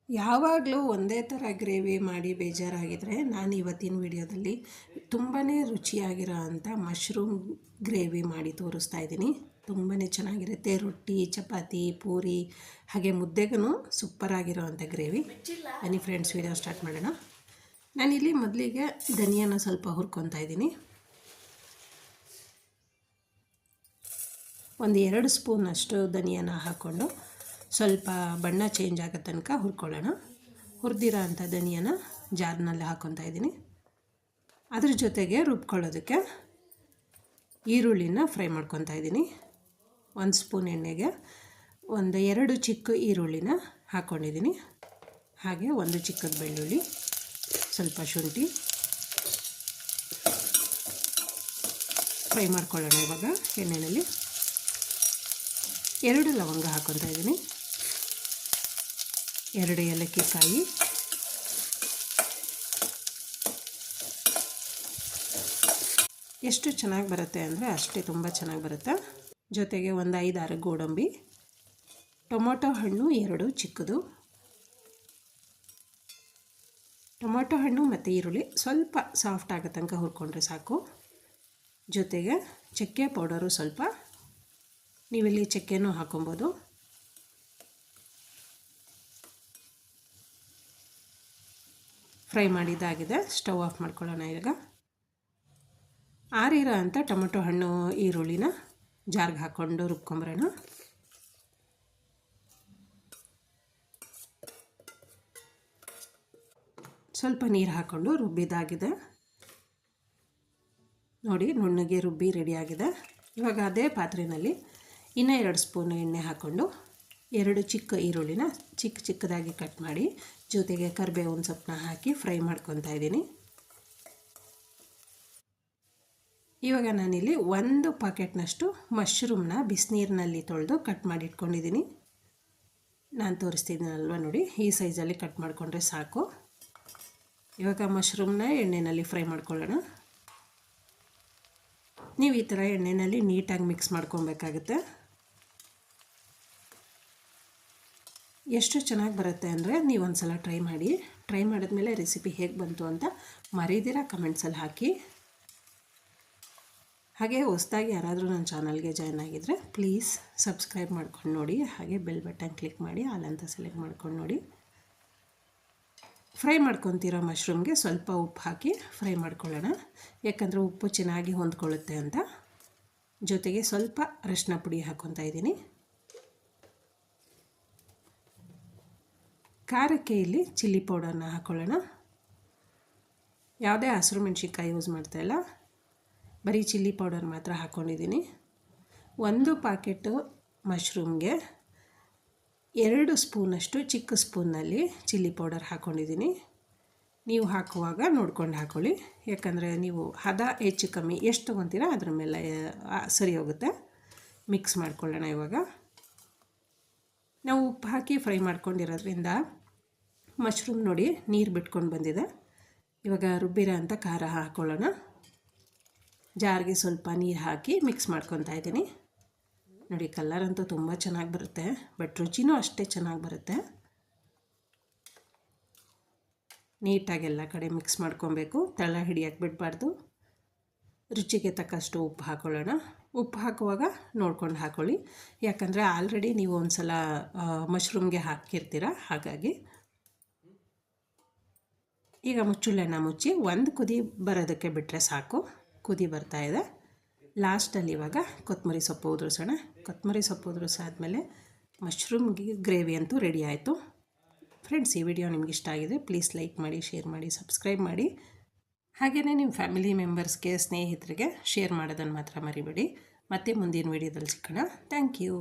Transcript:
ಯಾವಾಗಲೂ ಒಂದೇ ಥರ ಗ್ರೇವಿ ಮಾಡಿ ಬೇಜಾರಾಗಿದ್ದರೆ ನಾನು ಇವತ್ತಿನ ವಿಡಿಯೋದಲ್ಲಿ ತುಂಬಾ ರುಚಿಯಾಗಿರೋ ಅಂಥ ಮಶ್ರೂಮ್ ಗ್ರೇವಿ ಮಾಡಿ ತೋರಿಸ್ತಾ ಇದ್ದೀನಿ. ತುಂಬಾ ಚೆನ್ನಾಗಿರುತ್ತೆ. ರೊಟ್ಟಿ, ಚಪಾತಿ, ಪೂರಿ ಹಾಗೆ ಮುದ್ದೆಗೂ ಸೂಪರಾಗಿರೋ ಅಂಥ ಗ್ರೇವಿ. ಬನ್ನಿ ಫ್ರೆಂಡ್ಸ್, ವಿಡಿಯೋ ಸ್ಟಾರ್ಟ್ ಮಾಡೋಣ. ನಾನಿಲ್ಲಿ ಮೊದಲಿಗೆ ಧನಿಯಾನ ಸ್ವಲ್ಪ ಹುರ್ಕೊತಾ ಇದ್ದೀನಿ. ಒಂದು 2 ಸ್ಪೂನಷ್ಟು ಧನಿಯಾನ ಹಾಕ್ಕೊಂಡು ಸ್ವಲ್ಪ ಬಣ್ಣ ಚೇಂಜ್ ಆಗೋ ತನಕ ಹುರ್ಕೊಳ್ಳೋಣ. ಹುರಿದಿರೋ ಅಂಥ ಧನಿಯಾನ ಜಾರ್ನಲ್ಲಿ ಹಾಕ್ಕೊತಾ ಇದ್ದೀನಿ. ಅದ್ರ ಜೊತೆಗೆ ರುಬ್ಕೊಳ್ಳೋದಕ್ಕೆ ಈರುಳ್ಳಿನ ಫ್ರೈ ಮಾಡ್ಕೊತಾ ಇದ್ದೀನಿ. 1 ಸ್ಪೂನ್ ಎಣ್ಣೆಗೆ 2 ಚಿಕ್ಕ ಈರುಳ್ಳಿನ ಹಾಕ್ಕೊಂಡಿದ್ದೀನಿ. ಹಾಗೆ 1 ಚಿಕ್ಕದ ಬೆಳ್ಳುಳ್ಳಿ, ಸ್ವಲ್ಪ ಶುಂಠಿ ಫ್ರೈ ಮಾಡ್ಕೊಳ್ಳೋಣ. ಇವಾಗ ಎಣ್ಣೆಯಲ್ಲಿ 2 ಲವಂಗ ಹಾಕ್ಕೊತಾ ಇದ್ದೀನಿ, 2 ಏಲಕ್ಕಿ ಕಾಯಿ, ಎಷ್ಟು ಚೆನ್ನಾಗಿ ಬರುತ್ತೆ ಅಂದರೆ ಅಷ್ಟೇ ತುಂಬ ಚೆನ್ನಾಗಿ ಬರುತ್ತೆ. ಜೊತೆಗೆ ಒಂದು 5-6 ಗೋಡಂಬಿ, ಟೊಮೊಟೊ ಹಣ್ಣು 2 ಚಿಕ್ಕದು. ಟೊಮೊಟೊ ಹಣ್ಣು ಮತ್ತು ಈರುಳ್ಳಿ ಸ್ವಲ್ಪ ಸಾಫ್ಟ್ ಆಗೋ ತನಕ ಹುರ್ಕೊಂಡ್ರೆ ಸಾಕು. ಜೊತೆಗೆ ಚಕ್ಕೆ ಪೌಡರು ಸ್ವಲ್ಪ, ನೀವಿಲ್ಲಿ ಚಕ್ಕೆನೂ ಹಾಕೊಬೋದು. ಫ್ರೈ ಮಾಡಿದ್ದಾಗಿದೆ. ಸ್ಟವ್ ಆಫ್ ಮಾಡ್ಕೊಳ್ಳೋಣ. ಈಗ ಆರಿರೋ ಅಂಥ ಟೊಮೊಟೊ ಹಣ್ಣು ಈರುಳ್ಳಿನ ಜಾರ್ಗೆ ಹಾಕ್ಕೊಂಡು ರುಬ್ಕೊಂಬರೋಣ. ಸ್ವಲ್ಪ ನೀರು ಹಾಕ್ಕೊಂಡು ರುಬ್ಬಿದ್ದಾಗಿದೆ ನೋಡಿ, ನುಣ್ಣಗೆ ರುಬ್ಬಿ ರೆಡಿಯಾಗಿದೆ. ಇವಾಗ ಅದೇ ಪಾತ್ರೆಯಲ್ಲಿ ಇನ್ನೂ 2 ಸ್ಪೂನ್ ಎಣ್ಣೆ ಹಾಕ್ಕೊಂಡು 2 ಚಿಕ್ಕ ಈರುಳ್ಳಿನ ಚಿಕ್ಕದಾಗಿ ಕಟ್ ಮಾಡಿ ಜೊತೆಗೆ ಕರಿಬೇವಿನ ಸೊಪ್ಪನ್ನ ಹಾಕಿ ಫ್ರೈ ಮಾಡ್ಕೊತಾ ಇದ್ದೀನಿ. ಇವಾಗ ನಾನಿಲ್ಲಿ 1 ಪಾಕೆಟ್ನಷ್ಟು ಮಶ್ರೂಮ್ನ ಬಿಸಿನೀರಿನಲ್ಲಿ ತೊಳೆದು ಕಟ್ ಮಾಡಿ ಇಟ್ಕೊಂಡಿದ್ದೀನಿ. ನಾನು ತೋರಿಸ್ತಿದ್ದೀನಲ್ವ ನೋಡಿ, ಈ ಸೈಜಲ್ಲಿ ಕಟ್ ಮಾಡಿಕೊಂಡ್ರೆ ಸಾಕು. ಇವಾಗ ಮಶ್ರೂಮ್ನ ಎಣ್ಣೆಯಲ್ಲಿ ಫ್ರೈ ಮಾಡ್ಕೊಳ್ಳೋಣ. ನೀವು ಈ ಥರ ಎಣ್ಣೆಯಲ್ಲಿ ನೀಟಾಗಿ ಮಿಕ್ಸ್ ಮಾಡ್ಕೊಬೇಕಾಗುತ್ತೆ. ಎಷ್ಟು ಚೆನ್ನಾಗಿ ಬರುತ್ತೆ ಅಂದರೆ ನೀವು ಒಂದು ಸಲ ಟ್ರೈ ಮಾಡಿದ್ಮೇಲೆ ರೆಸಿಪಿ ಹೇಗೆ ಬಂತು ಅಂತ ಮರೀದಿರ ಕಮೆಂಟ್ಸಲ್ಲಿ ಹಾಕಿ. ಹಾಗೆ ಹೊಸದಾಗಿ ಯಾರಾದರೂ ನನ್ನ ಚಾನಲ್ಗೆ ಜಾಯ್ನ್ ಆಗಿದ್ದರೆ ಪ್ಲೀಸ್ ಸಬ್ಸ್ಕ್ರೈಬ್ ಮಾಡ್ಕೊಂಡು ನೋಡಿ. ಹಾಗೆ ಬೆಲ್ ಬಟನ್ ಕ್ಲಿಕ್ ಮಾಡಿ ಆಲ್ ಅಂತ ಸೆಲೆಕ್ಟ್ ಮಾಡ್ಕೊಂಡು ನೋಡಿ. ಫ್ರೈ ಮಾಡ್ಕೊತಿರೋ ಮಶ್ರೂಮ್ಗೆ ಸ್ವಲ್ಪ ಉಪ್ಪು ಹಾಕಿ ಫ್ರೈ ಮಾಡ್ಕೊಳ್ಳೋಣ, ಯಾಕಂದರೆ ಉಪ್ಪು ಚೆನ್ನಾಗಿ ಹೊಂದ್ಕೊಳ್ಳುತ್ತೆ ಅಂತ. ಜೊತೆಗೆ ಸ್ವಲ್ಪ ಅರಿಶಿನ ಪುಡಿ ಹಾಕ್ಕೊತಾ ಇದ್ದೀನಿ. ಖಾರಕ್ಕೆ ಇಲ್ಲಿ ಚಿಲ್ಲಿ ಪೌಡರ್ನ ಹಾಕ್ಕೊಳ್ಳೋಣ. ಯಾವುದೇ ಹಸಿರು ಮೆಣಸಿನ್ಕಾಯಿ ಯೂಸ್ ಮಾಡ್ತಾಯಿಲ್ಲ, ಬರೀ ಚಿಲ್ಲಿ ಪೌಡರ್ ಮಾತ್ರ ಹಾಕ್ಕೊಂಡಿದ್ದೀನಿ. 1 ಪಾಕೆಟು ಮಶ್ರೂಮ್ಗೆ 2 ಸ್ಪೂನಷ್ಟು ಚಿಕ್ಕ ಸ್ಪೂನ್ನಲ್ಲಿ ಚಿಲ್ಲಿ ಪೌಡರ್ ಹಾಕ್ಕೊಂಡಿದ್ದೀನಿ. ನೀವು ಹಾಕುವಾಗ ನೋಡ್ಕೊಂಡು ಹಾಕ್ಕೊಳ್ಳಿ, ಯಾಕಂದರೆ ನೀವು ಹದ ಹೆಚ್ಚು ಕಮ್ಮಿ ಎಷ್ಟು ತೊಗೊತೀರಾ ಅದ್ರ ಮೇಲೆ ಸರಿ ಹೋಗುತ್ತೆ. ಮಿಕ್ಸ್ ಮಾಡ್ಕೊಳ್ಳೋಣ. ಇವಾಗ ನಾವು ಉಪ್ಪು ಹಾಕಿ ಫ್ರೈ ಮಾಡ್ಕೊಂಡಿರೋದ್ರಿಂದ ಮಶ್ರೂಮ್ ನೋಡಿ ನೀರು ಬಿಟ್ಕೊಂಡು ಬಂದಿದೆ. ಇವಾಗ ರುಬ್ಬಿರೋ ಅಂಥ ಖಾರ ಹಾಕ್ಕೊಳ್ಳೋಣ. ಜಾರ್ಗೆ ಸ್ವಲ್ಪ ನೀರು ಹಾಕಿ ಮಿಕ್ಸ್ ಮಾಡ್ಕೊತಾ ಇದ್ದೀನಿ. ನೋಡಿ, ಕಲರ್ ಅಂತೂ ತುಂಬ ಚೆನ್ನಾಗಿ ಬರುತ್ತೆ, ಬಟ್ ರುಚಿನೂ ಅಷ್ಟೇ ಚೆನ್ನಾಗಿ ಬರುತ್ತೆ. ನೀಟಾಗಿ ಎಲ್ಲ ಕಡೆ ಮಿಕ್ಸ್ ಮಾಡ್ಕೊಬೇಕು, ತಳ ಹಿಡಿಯೋಕ್ಕೆ ಬಿಡಬಾರ್ದು. ರುಚಿಗೆ ತಕ್ಕಷ್ಟು ಉಪ್ಪು ಹಾಕ್ಕೊಳ್ಳೋಣ. ಉಪ್ಪು ಹಾಕುವಾಗ ನೋಡ್ಕೊಂಡು ಹಾಕ್ಕೊಳ್ಳಿ, ಯಾಕಂದರೆ ಆಲ್ರೆಡಿ ನೀವು ಒಂದು ಸಲ ಮಶ್ರೂಮ್ಗೆ ಹಾಕಿರ್ತೀರ. ಹಾಗಾಗಿ ಈಗ ಮುಚ್ಚುಳೆನ ಮುಚ್ಚಿ 1 ಕುದಿ ಬರೋದಕ್ಕೆ ಬಿಟ್ಟರೆ ಸಾಕು. ಕುದಿ ಬರ್ತಾಯಿದೆ. ಲಾಸ್ಟಲ್ಲಿ ಇವಾಗ ಕೊತ್ತಂಬರಿ ಸೊಪ್ಪು ಉದುರಿಸೋಣ. ಕೊತ್ತಂಬರಿ ಸೊಪ್ಪು ಉದುರಿಸಾದ್ಮೇಲೆ ಮಶ್ರೂಮ್ ಗ್ರೇವಿ ಅಂತೂ ರೆಡಿ ಆಯಿತು. ಫ್ರೆಂಡ್ಸ್, ಈ ವಿಡಿಯೋ ನಿಮ್ಗೆ ಇಷ್ಟ ಆಗಿದೆ ಪ್ಲೀಸ್ ಲೈಕ್ ಮಾಡಿ, ಶೇರ್ ಮಾಡಿ, ಸಬ್ಸ್ಕ್ರೈಬ್ ಮಾಡಿ. ಹಾಗೆಯೇ ನಿಮ್ಮ ಫ್ಯಾಮಿಲಿ ಮೆಂಬರ್ಸ್ಗೆ, ಸ್ನೇಹಿತರಿಗೆ ಶೇರ್ ಮಾಡೋದನ್ನು ಮಾತ್ರ ಮರಿಬೇಡಿ. ಮತ್ತೆ ಮುಂದಿನ ವಿಡಿಯೋದಲ್ಲಿ ಸಿಗೋಣ. Thank you.